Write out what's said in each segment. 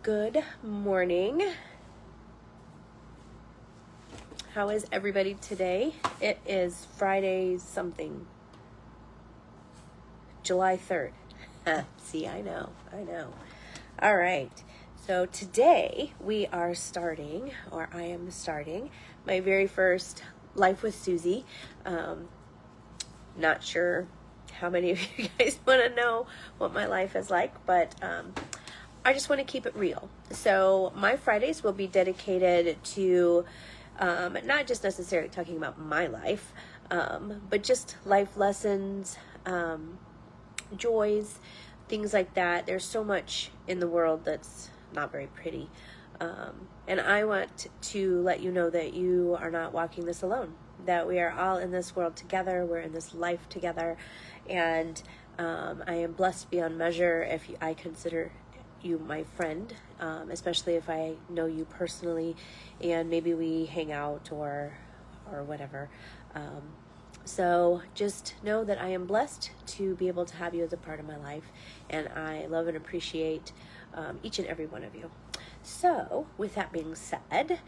Good morning. How is everybody today? It is Friday something. July 3rd. See, I know. All right. So today we are starting, or I am starting, my very first Life with Susie. Not sure how many of you guys want to know what my life is like, but I just want to keep it real. So my Fridays will be dedicated to not just necessarily talking about my life, but just life lessons, joys, things like that. There's so much in the world that's not very pretty. And I want to let you know that you are not walking this alone, that we are all in this world together. We're in this life together. And I am blessed beyond measure if I consider you my friend, especially if I know you personally and maybe we hang out or whatever. So just know that I am blessed to be able to have you as a part of my life, and I love and appreciate each and every one of you. So with that being said,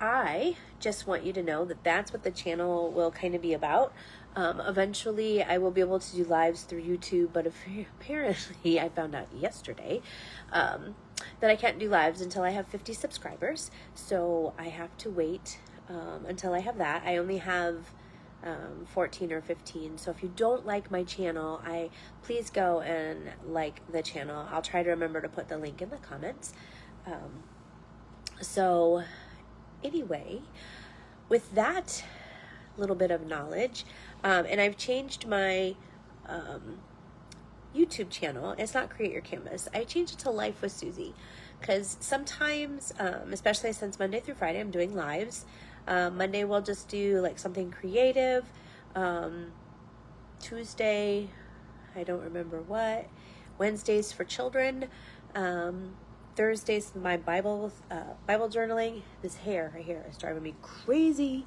I just want you to know that that's what the channel will kind of be about. Eventually I will be able to do lives through YouTube, but apparently I found out yesterday that I can't do lives until I have 50 subscribers. So I have to wait until I have that. I only have 14 or 15. So if you don't like my channel, please go and like the channel. I'll try to remember to put the link in the comments. So anyway, with that little bit of knowledge, and I've changed my YouTube channel. It's not Create Your Canvas. I changed it to Life with Susie because sometimes, especially since Monday through Friday, I'm doing lives. Monday we'll just do like something creative. Tuesday, I don't remember what. Wednesdays for children. Thursdays my Bible journaling. This hair right here is driving me crazy.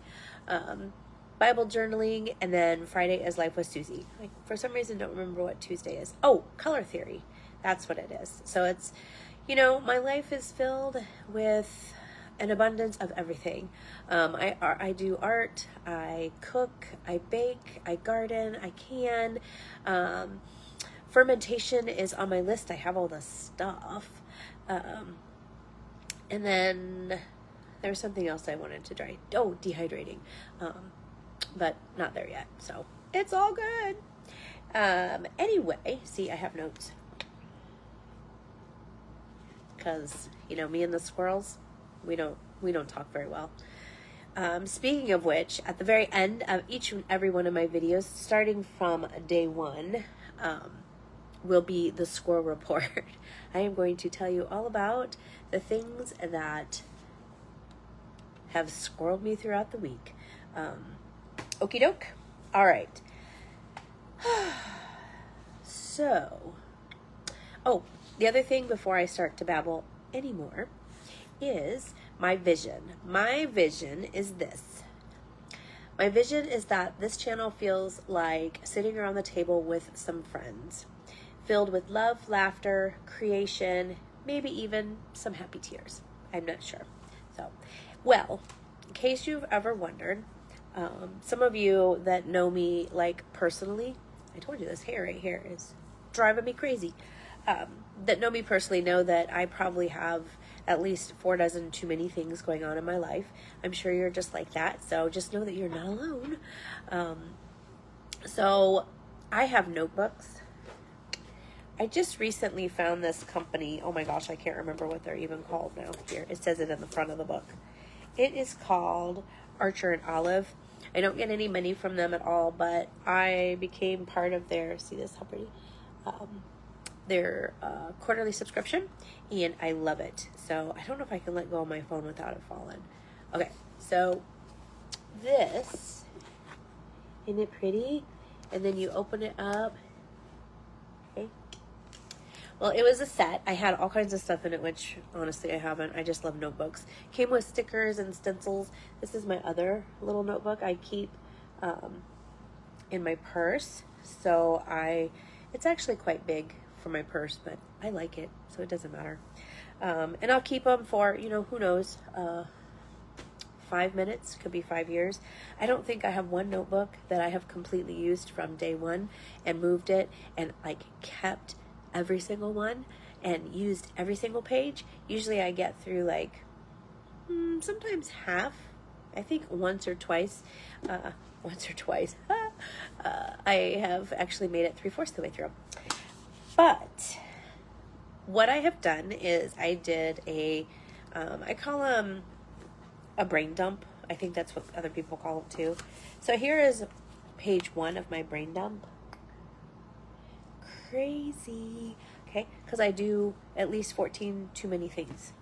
Bible journaling, and then Friday is Life with Susie. I, for some reason, don't remember what Tuesday is. Oh, color theory. That's what it is. So it's, my life is filled with an abundance of everything. I do art, I cook, I bake, I garden, I can. Fermentation is on my list. I have all the stuff. And then there's something else I wanted to try. Oh, dehydrating. But not there yet. So it's all good. Anyway, see, I have notes. Because, me and the squirrels, we don't talk very well. Speaking of which, at the very end of each and every one of my videos, starting from day one, will be the Squirrel Report. I am going to tell you all about the things that have squirreled me throughout the week. Okie doke. All right. So, the other thing before I start to babble anymore is my vision. My vision is this. My vision is that this channel feels like sitting around the table with some friends, filled with love, laughter, creation, maybe even some happy tears. I'm not sure. So, well, in case you've ever wondered, some of you that know me like personally, I told you this hair right here is driving me crazy, that know me personally know that I probably have at least 4 dozen too many things going on in my life. I'm sure you're just like that, so just know that you're not alone. So I have notebooks. I just recently found this company. Oh my gosh, I can't remember what they're even called now. Here, it says it in the front of the book. It is called Archer and Olive. I don't get any money from them at all, but I became part of their, see this, how pretty, their quarterly subscription, and I love it. So I don't know if I can let go of my phone without it falling. Okay, so this, isn't it pretty? And then you open it up. Okay. Well, it was a set. I had all kinds of stuff in it, which honestly I haven't. I just love notebooks. Came with stickers and stencils. This is my other little notebook I keep in my purse. So it's actually quite big for my purse, but I like it, so it doesn't matter. And I'll keep them for, who knows, 5 minutes, could be 5 years. I don't think I have one notebook that I have completely used from day one and moved it and like kept every single one and used every single page. Usually I get through like sometimes half. I think once or twice I have actually made it 3/4 the way through. But what I have done is I did I call them a brain dump. I think that's what other people call it too. So here is page 1 of my brain dump. Crazy. Okay, because I do at least 14 too many things.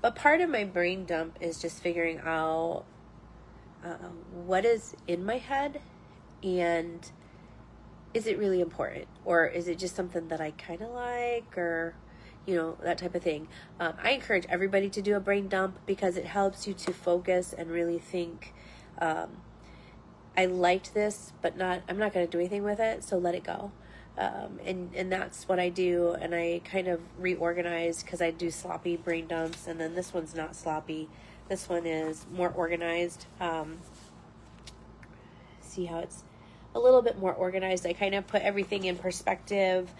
But part of my brain dump is just figuring out what is in my head, and is it really important, or is it just something that I kind of like, or that type of thing. I encourage everybody to do a brain dump because it helps you to focus and really think, I liked this, but I'm not going to do anything with it, so let it go. And that's what I do, and I kind of reorganize because I do sloppy brain dumps, and then this one's not sloppy. This one is more organized. See how it's a little bit more organized. I kind of put everything in perspective.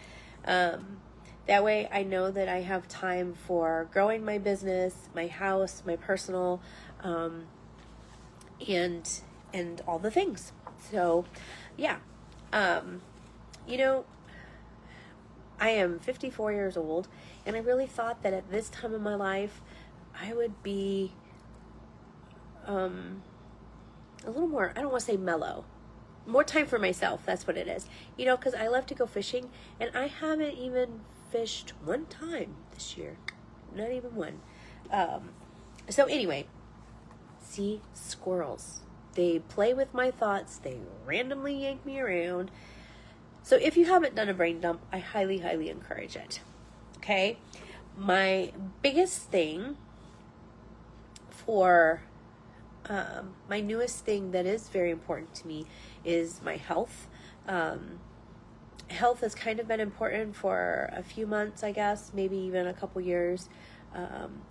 That way I know that I have time for growing my business, my house, my personal, and all the things. So, yeah. I am 54 years old, and I really thought that at this time of my life, I would be a little more, I don't want to say mellow, more time for myself. That's what it is. Because I love to go fishing, and I haven't even fished one time this year. Not even one. So anyway, see, squirrels. They play with my thoughts. They randomly yank me around. So if you haven't done a brain dump, I highly, highly encourage it. Okay? My biggest thing for my newest thing that is very important to me is my health. Health has kind of been important for a few months, I guess, maybe even a couple years.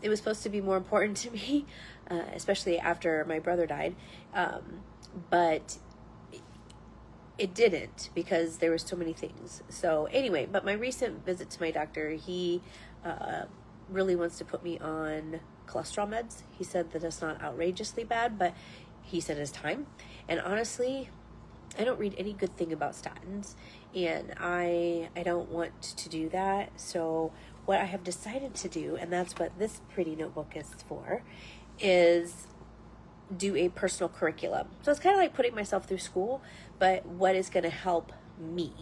It was supposed to be more important to me, especially after my brother died. But it didn't, because there were so many things. So anyway, but my recent visit to my doctor, he really wants to put me on cholesterol meds. He said that it's not outrageously bad, but he said it's time. And honestly, I don't read any good thing about statins, and I don't want to do that. So what I have decided to do, and that's what this pretty notebook is for, is do a personal curriculum. So it's kind of like putting myself through school, but what is going to help me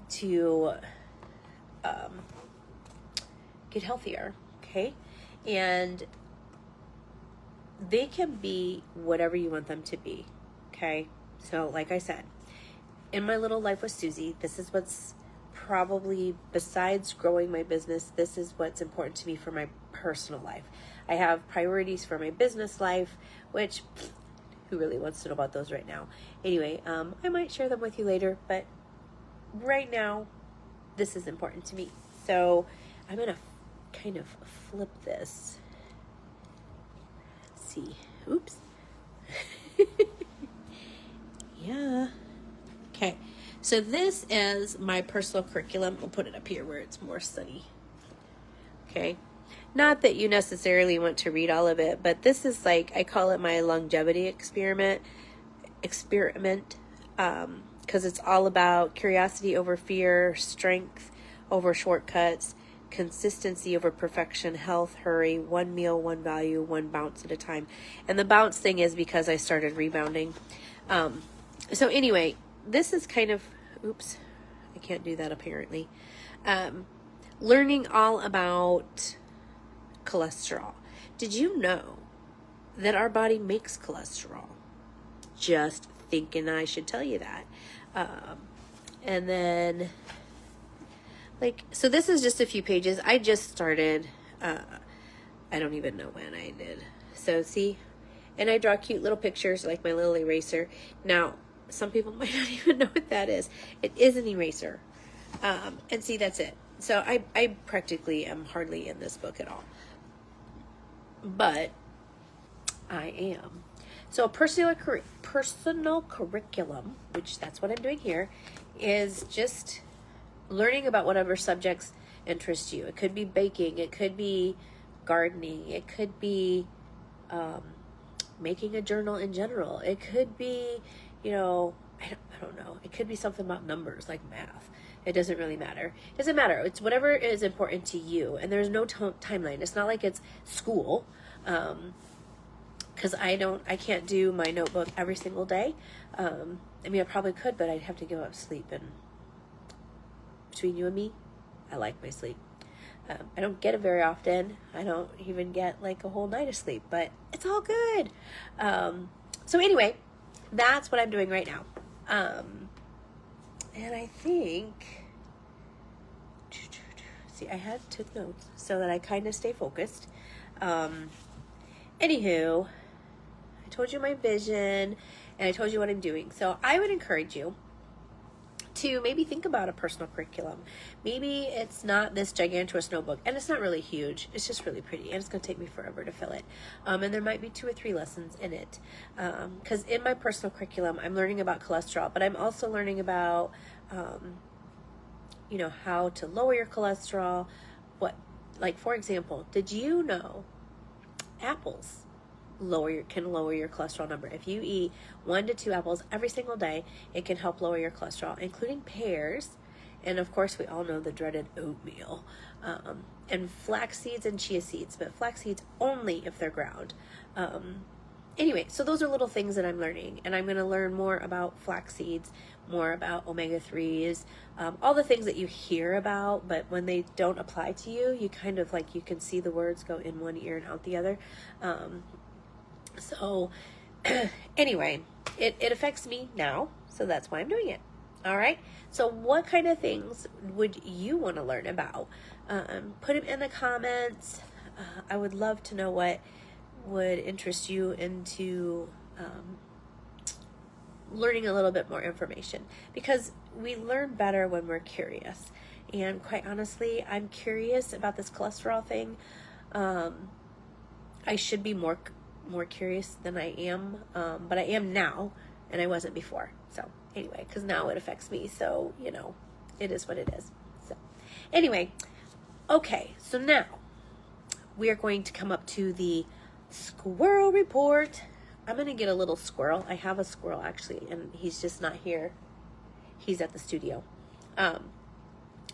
to get healthier, okay? And they can be whatever you want them to be, okay? So like I said, in my little life with Susie, this is what's probably, besides growing my business, this is what's important to me for my personal life. I have priorities for my business life, which who really wants to know about those right now? Anyway, I might share them with you later, but right now, this is important to me. So I'm going to kind of flip this. Let's see. Oops. Yeah. Okay. So this is my personal curriculum. I'll put it up here where it's more sunny. Okay. Not that you necessarily want to read all of it, but this is like, I call it my longevity experiment, because it's all about curiosity over fear, strength over shortcuts, consistency over perfection, health, hurry, one meal, one value, one bounce at a time. And the bounce thing is because I started rebounding. So anyway, this is kind of, oops, I can't do that apparently. Learning all about cholesterol. Did you know that our body makes cholesterol? Just thinking I should tell you that. And then, so this is just a few pages. I just started, I don't even know when I did. So see, and I draw cute little pictures like my little eraser. Now, some people might not even know what that is. It is an eraser. And see, that's it. So I practically am hardly in this book at all. But I am. So a personal curriculum, which that's what I'm doing here, is just learning about whatever subjects interest you. It could be baking, it could be gardening, it could be making a journal in general. It could be, I don't know. It could be something about numbers, like math. It doesn't really matter. It doesn't matter. It's whatever is important to you. And there's no timeline. It's not like it's school. Because I can't do my notebook every single day. I probably could, but I'd have to give up sleep. And between you and me, I like my sleep. I don't get it very often. I don't even get like a whole night of sleep, but it's all good. So anyway, that's what I'm doing right now. And I think, see, I took notes so that I kind of stay focused. Anywho, I told you my vision and I told you what I'm doing. So I would encourage you to maybe think about a personal curriculum. Maybe it's not this gigantuous notebook, and it's not really huge. It's just really pretty, and it's going to take me forever to fill it. And there might be 2 or 3 lessons in it. Because in my personal curriculum, I'm learning about cholesterol, but I'm also learning about, how to lower your cholesterol. For example, did you know apples can lower your cholesterol number? If you eat 1 to 2 apples every single day, it can help lower your cholesterol, including pears, and of course we all know the dreaded oatmeal, and flax seeds and chia seeds, but flax seeds only if they're ground. Anyway, so those are little things that I'm learning, and I'm going to learn more about flax seeds, more about omega-3s, all the things that you hear about, but when they don't apply to you, you kind of you can see the words go in one ear and out the other. So anyway, it affects me now, so that's why I'm doing it. All right. So what kind of things would you want to learn about? Put them in the comments. I would love to know what would interest you into learning a little bit more information, because we learn better when we're curious. And quite honestly, I'm curious about this cholesterol thing. I should be more curious than I am, but I am now, and I wasn't before. So anyway, because now it affects me, so it is what it is. So anyway, okay, so now we are going to come up to the Squirrel Report. I'm going to get a little squirrel. I have a squirrel actually, and he's just not here. He's at the studio.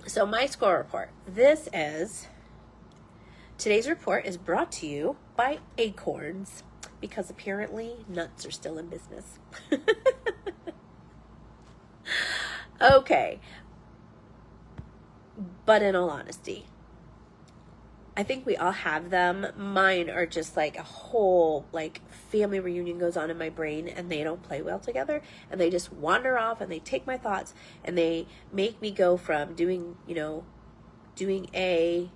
So my Squirrel Report. Today's report is brought to you by acorns, because apparently nuts are still in business. Okay. But in all honesty, I think we all have them. Mine are just like a whole family reunion goes on in my brain, and they don't play well together, and they just wander off, and they take my thoughts, and they make me go from doing A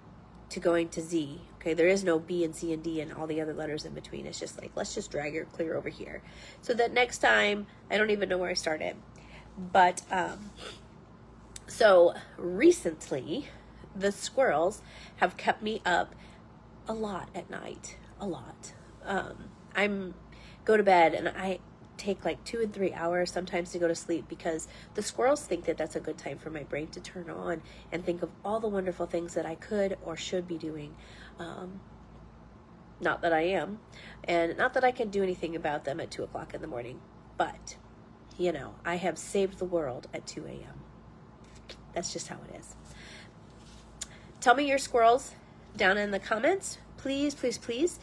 to going to Z. Okay, there is no B and C and D and all the other letters in between. It's just let's just drag her clear over here, so that next time I don't even know where I started. But so recently, the squirrels have kept me up a lot at night. A lot. I'm go to bed, and I take 2 and 3 hours sometimes to go to sleep, because the squirrels think that that's a good time for my brain to turn on and think of all the wonderful things that I could or should be doing. Not that I am, and not that I can do anything about them at 2 o'clock in the morning, but I have saved the world at 2 a.m. That's just how it is. Tell me your squirrels down in the comments, please, please, please.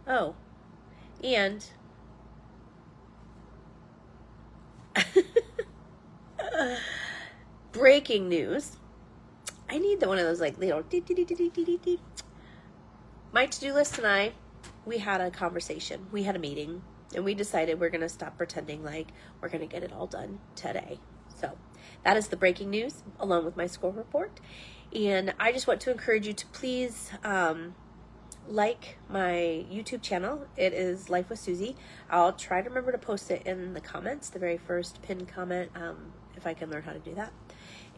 Oh, and breaking news. I need one of those little my to-do list and I, we had a conversation. We had a meeting, and we decided we're going to stop pretending like we're going to get it all done today. So that is the breaking news, along with my Squirrel Report. And I just want to encourage you to please like my YouTube channel. It is Life with Susie. I'll try to remember to post it in the comments, the very first pinned comment, if I can learn how to do that.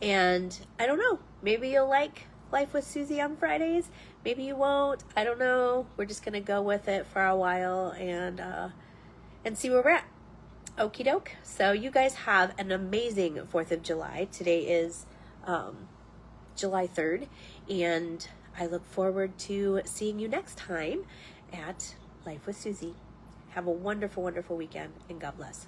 And I don't know, maybe you'll like Life with Susie on Fridays. Maybe you won't. I don't know. We're just going to go with it for a while and see where we're at. Okie doke. So you guys have an amazing 4th of July. Today is July 3rd, and I look forward to seeing you next time at Life with Susie. Have a wonderful, wonderful weekend, and God bless.